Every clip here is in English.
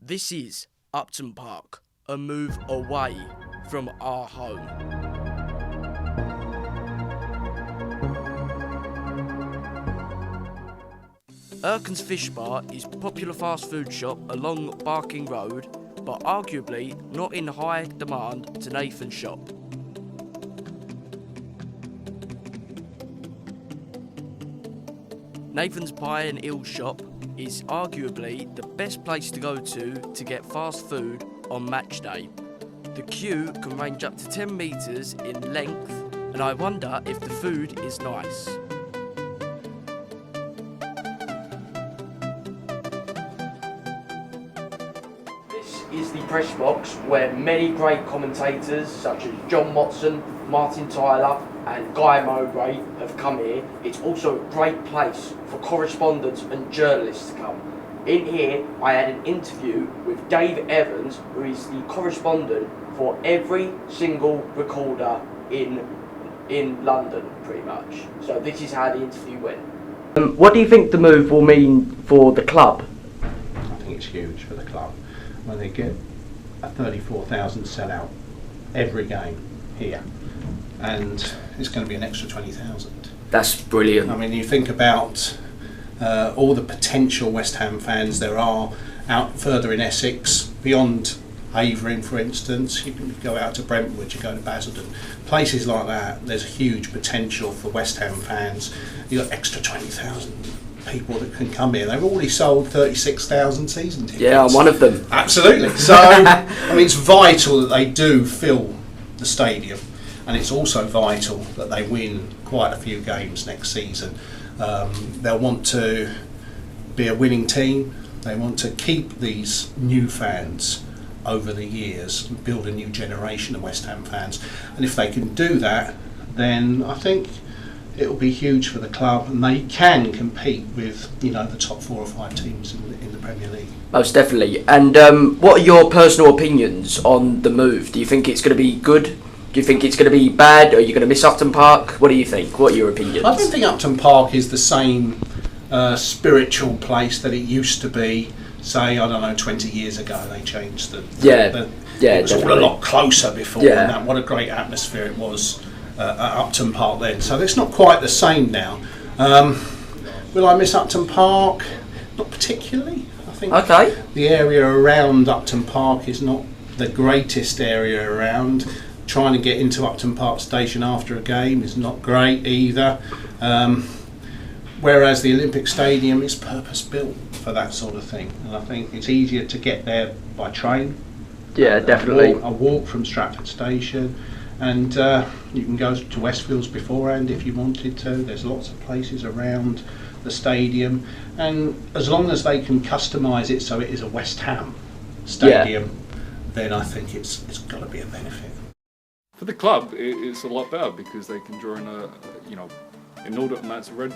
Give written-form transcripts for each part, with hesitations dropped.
This is Upton Park, a move away from our home. Erkin's Fish Bar is a popular fast food shop along Barking Road, but arguably not in high demand to Nathan's shop. Nathan's Pie and Eel shop is arguably the best place to go to get fast food on match day. The queue can range up to 10 metres in length, and I wonder if the food is nice. This is the press box where many great commentators such as John Watson, Martin Tyler and Guy Mowbray have come here. It's also a great place for correspondents and journalists to come. In here I had an interview with Dave Evans, who is the correspondent for every single recorder in London pretty much. So this is how the interview went. What do you think the move will mean for the club? I think it's huge for the club. When they get a 34,000 sellout every game here, and it's going to be an extra 20,000. That's brilliant. I mean, you think about all the potential West Ham fans there are out further in Essex, beyond Havering, for instance. You can go out to Brentwood, you go to Basildon, places like that. There's a huge potential for West Ham fans. You've got extra 20,000 people that can come here. They've already sold 36,000 season tickets. Yeah, I'm one of them. Absolutely. So, I mean, it's vital that they do fill the stadium, and it's also vital that they win quite a few games next season. They'll want to be a winning team. They want to keep these new fans over the years and build a new generation of West Ham fans. And if they can do that, then I think it will be huge for the club, and they can compete with, you know, the top 4 or 5 teams in the Premier League. Most definitely. And what are your personal opinions on the move? Do you think it's going to be good? Do you think it's going to be bad? Are you going to miss Upton Park? What do you think? What are your opinions? I don't think Upton Park is the same spiritual place that it used to be, say, I don't know, 20 years ago. They changed it was all a lot closer before than that. What a great atmosphere it was at Upton Park then. So it's not quite the same now. Will I miss Upton Park? Not particularly. I think the area around Upton Park is not the greatest area around. Trying to get into Upton Park Station after a game is not great either. Whereas the Olympic Stadium is purpose built for that sort of thing, and I think it's easier to get there by train. Yeah, definitely. A walk from Stratford Station, and you can go to Westfields beforehand if you wanted to. There's lots of places around the stadium, and as long as they can customise it so it is a West Ham stadium, then I think it's got to be a benefit. For the club, it's a lot better because they can draw in inordinate amounts of red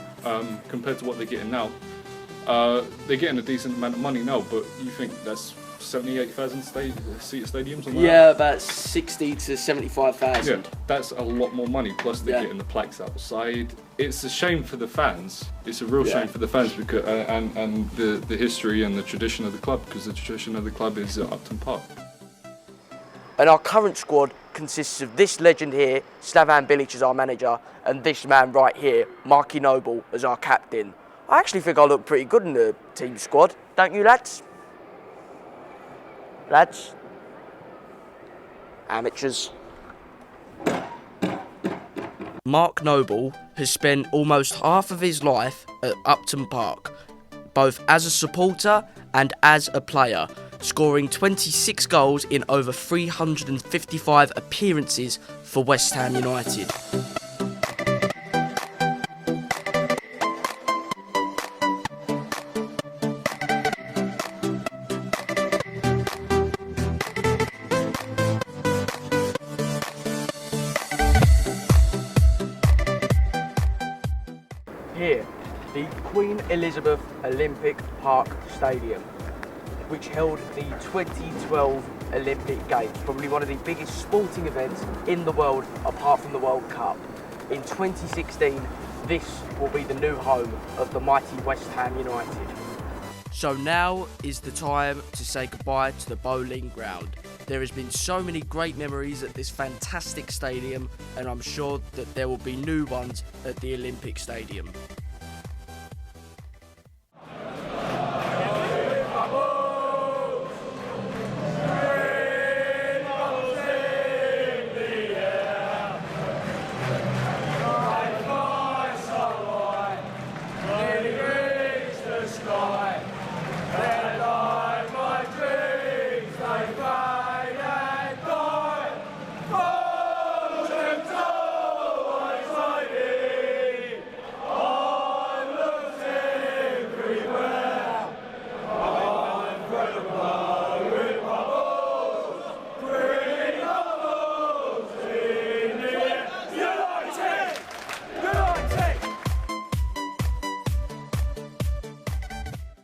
compared to what they're getting now. They're getting a decent amount of money now, but you think that's 78,000 seat stadiums? Yeah, about 60 to 75,000. Yeah, that's a lot more money. Plus, they're getting the plaques outside. It's a shame for the fans. It's a real shame for the fans because and the history and the tradition of the club, because the tradition of the club is at Upton Park. And our current squad consists of this legend here, Slavan Bilic as our manager, and this man right here, Marky Noble, as our captain. I actually think I look pretty good in the team squad, don't you, lads? Lads? Amateurs. Mark Noble has spent almost half of his life at Upton Park, both as a supporter and as a player, scoring 26 goals in over 355 appearances for West Ham United. Here, the Queen Elizabeth Olympic Park Stadium, which held the 2012 Olympic Games, probably one of the biggest sporting events in the world apart from the World Cup. In 2016, this will be the new home of the mighty West Ham United. So now is the time to say goodbye to the Boleyn Ground. There has been so many great memories at this fantastic stadium, and I'm sure that there will be new ones at the Olympic Stadium.